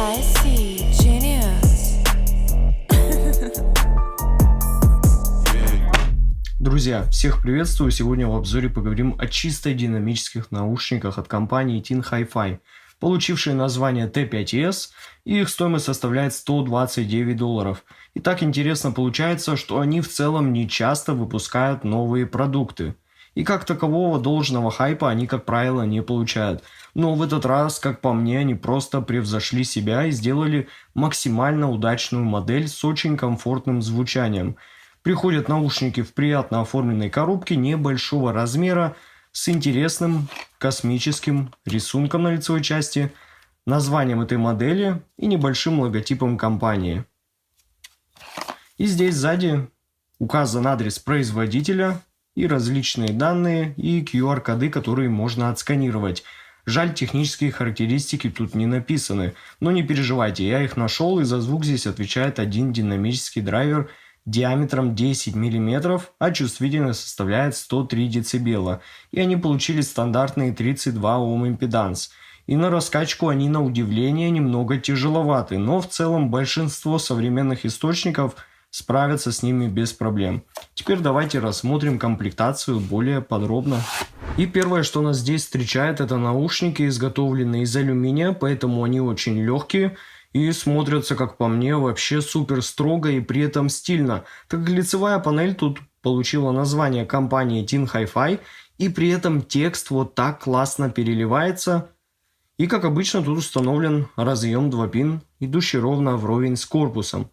I see, genius. Друзья, всех приветствую! Сегодня в обзоре поговорим о чисто динамических наушниках от компании TIN Hi-Fi, получившие название T5S, и их стоимость составляет $129. И так интересно получается, что они в целом не часто выпускают новые продукты. И как такового должного хайпа они, как правило, не получают. Но в этот раз, как по мне, они просто превзошли себя и сделали максимально удачную модель с очень комфортным звучанием. Приходят наушники в приятно оформленной коробке небольшого размера с интересным космическим рисунком на лицевой части, названием этой модели и небольшим логотипом компании. И здесь сзади указан адрес производителя и различные данные и QR-коды, которые можно отсканировать. Жаль, технические характеристики тут не написаны, но не переживайте, я их нашел, и за звук здесь отвечает один динамический драйвер диаметром 10 мм, а чувствительность составляет 103 дБ, и они получили стандартные 32 Ом импеданс. И на раскачку они, на удивление, немного тяжеловаты, но в целом большинство современных источников справятся с ними без проблем. Теперь давайте рассмотрим комплектацию более подробно. И первое, что нас здесь встречает, это наушники, изготовленные из алюминия, поэтому они очень легкие и смотрятся, как по мне, вообще супер строго и при этом стильно. Так как лицевая панель тут получила название компании TIN Hi-Fi, и при этом текст вот так классно переливается. И как обычно тут установлен разъем 2-пин, идущий ровно вровень с корпусом.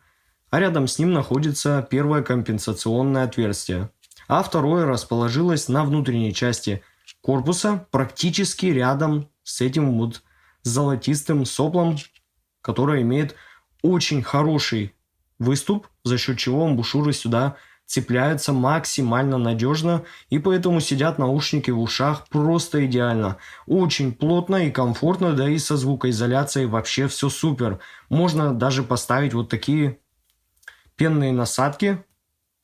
А рядом с ним находится первое компенсационное отверстие, а второе расположилось на внутренней части корпуса, практически рядом с этим вот золотистым соплом, которое имеет очень хороший выступ, за счет чего амбушюры сюда цепляются максимально надежно, и поэтому сидят наушники в ушах просто идеально. Очень плотно и комфортно, да и со звукоизоляцией вообще все супер. Можно даже поставить вот такие пенные насадки,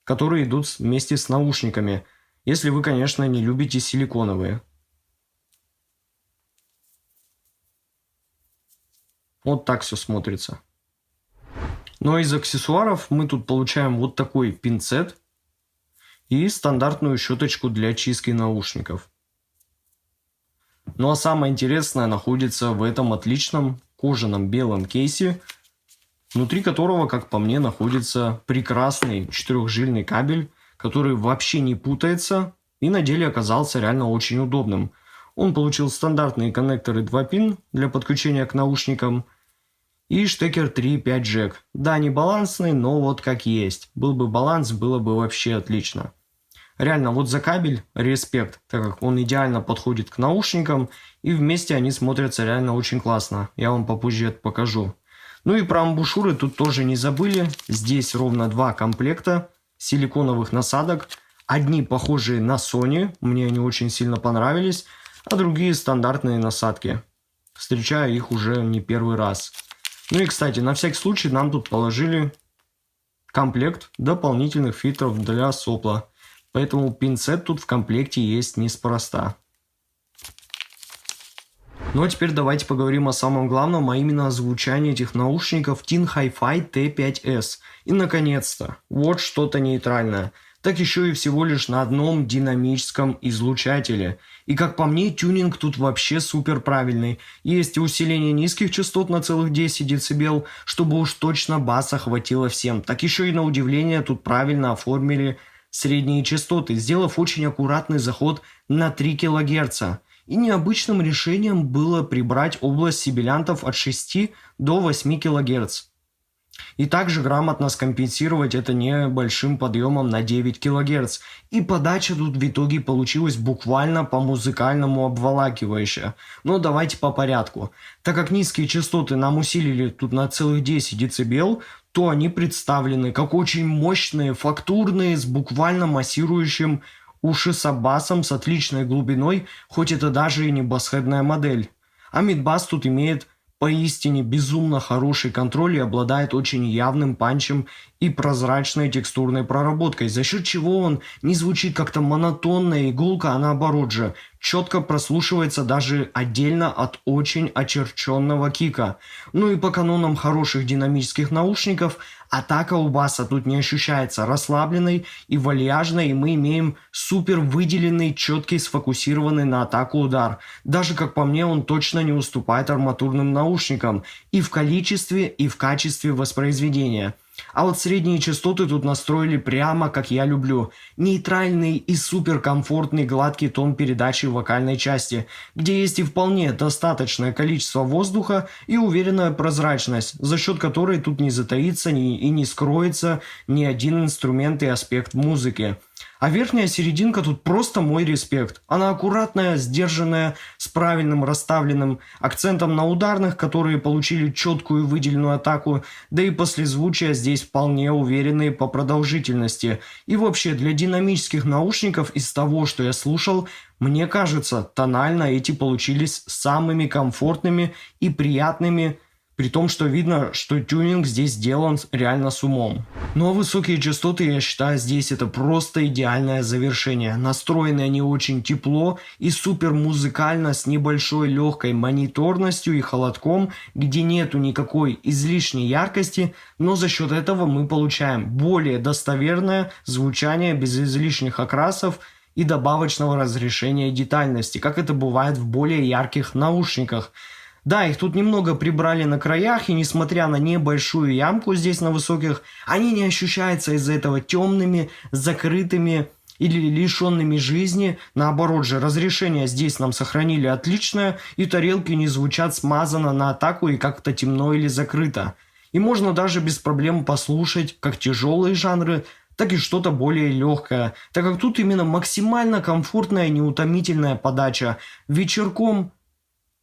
которые идут вместе с наушниками, если вы, конечно, не любите силиконовые. Вот так все смотрится. Но из аксессуаров мы тут получаем вот такой пинцет и стандартную щеточку для чистки наушников. Ну а самое интересное находится в этом отличном кожаном белом кейсе, внутри которого, как по мне, находится прекрасный 4-жильный кабель, который вообще не путается и на деле оказался реально очень удобным. Он получил стандартные коннекторы 2-пин для подключения к наушникам и штекер 3.5 джек. Да, не балансный, но вот как есть. Был бы баланс, было бы вообще отлично. Реально, вот за кабель респект, так как он идеально подходит к наушникам, и вместе они смотрятся реально очень классно. Я вам попозже это покажу. Ну и про амбушюры тут тоже не забыли. Здесь ровно 2 комплекта силиконовых насадок. Одни похожие на Sony, мне они очень сильно понравились, а другие стандартные насадки. Встречаю их уже не первый раз. Ну и, кстати, на всякий случай нам тут положили комплект дополнительных фильтров для сопла. Поэтому пинцет тут в комплекте есть неспроста. Ну а теперь давайте поговорим о самом главном, а именно о звучании этих наушников TIN Hi-Fi T5S. И наконец-то, вот что-то нейтральное. Так еще и всего лишь на одном динамическом излучателе. И как по мне, тюнинг тут вообще супер правильный. Есть и усиление низких частот на целых 10 дБ, чтобы уж точно баса хватило всем. Так еще и на удивление тут правильно оформили средние частоты, сделав очень аккуратный заход на 3 кГц. И необычным решением было прибрать область сибилянтов от 6 до 8 кГц. И также грамотно скомпенсировать это небольшим подъемом на 9 кГц. И подача тут в итоге получилась буквально по-музыкальному обволакивающая. Но давайте по порядку. Так как низкие частоты нам усилили тут на целых 10 дБ, то они представлены как очень мощные, фактурные, с буквально массирующим уши саббасом с отличной глубиной, хоть это даже и не басхедная модель. А мидбас тут имеет поистине безумно хороший контроль и обладает очень явным панчем и прозрачной текстурной проработкой, за счет чего он не звучит как-то монотонно и гулко, а наоборот же четко прослушивается даже отдельно от очень очерченного кика. Ну и по канонам хороших динамических наушников, атака у баса тут не ощущается расслабленной и вальяжной, и мы имеем супер выделенный, четкий, сфокусированный на атаку удар. Даже, как по мне, он точно не уступает арматурным наушникам и в количестве, и в качестве воспроизведения. А вот средние частоты тут настроили прямо как я люблю. Нейтральный и суперкомфортный гладкий тон передачи вокальной части, где есть и вполне достаточное количество воздуха и уверенная прозрачность, за счет которой тут не затаится и не скроется ни один инструмент и аспект музыки. А верхняя серединка тут просто мой респект. Она аккуратная, сдержанная, с правильным расставленным акцентом на ударных, которые получили четкую выделенную атаку, да и послезвучия здесь вполне уверенные по продолжительности. И вообще для динамических наушников из того, что я слушал, мне кажется, тонально эти получились самыми комфортными и приятными, при том, что видно, что тюнинг здесь сделан реально с умом. Ну а высокие частоты, я считаю, здесь это просто идеальное завершение. Настроены они очень тепло и супер музыкально, с небольшой легкой мониторностью и холодком, где нету никакой излишней яркости, но за счет этого мы получаем более достоверное звучание без излишних окрасов и добавочного разрешения детальности, как это бывает в более ярких наушниках. Да, их тут немного прибрали на краях, и несмотря на небольшую ямку здесь на высоких, они не ощущаются из-за этого темными, закрытыми или лишенными жизни. Наоборот же, разрешение здесь нам сохранили отличное, и тарелки не звучат смазанно на атаку и как-то темно или закрыто. И можно даже без проблем послушать как тяжелые жанры, так и что-то более легкое, так как тут именно максимально комфортная, неутомительная подача. Вечерком,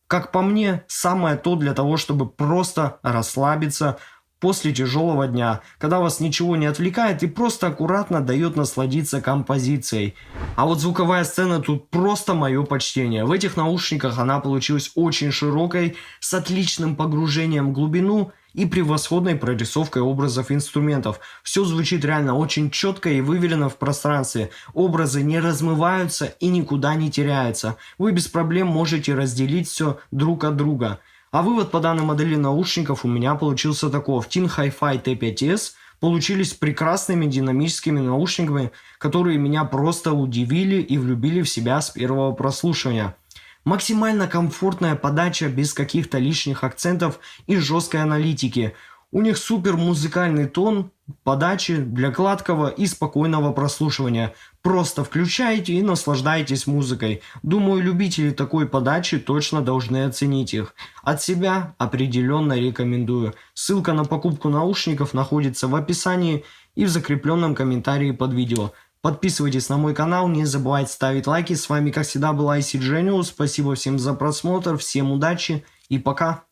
как по мне, самое то для того, чтобы просто расслабиться после тяжелого дня, когда вас ничего не отвлекает и просто аккуратно дает насладиться композицией. А вот звуковая сцена тут просто мое почтение. В этих наушниках она получилась очень широкой, с отличным погружением в глубину и превосходной прорисовкой образов инструментов. Все звучит реально очень четко и выверено в пространстве. Образы не размываются и никуда не теряются. Вы без проблем можете разделить все друг от друга. А вывод по данной модели наушников у меня получился таков. Teen Hi-Fi T5S получились прекрасными динамическими наушниками, которые меня просто удивили и влюбили в себя с первого прослушивания. Максимально комфортная подача без каких-то лишних акцентов и жесткой аналитики. У них супер музыкальный тон подачи для гладкого и спокойного прослушивания. Просто включайте и наслаждайтесь музыкой. Думаю, любители такой подачи точно должны оценить их. От себя определенно рекомендую. Ссылка на покупку наушников находится в описании и в закрепленном комментарии под видео. Подписывайтесь на мой канал, не забывайте ставить лайки. С вами, как всегда, был IC Genius. Спасибо всем за просмотр, всем удачи и пока.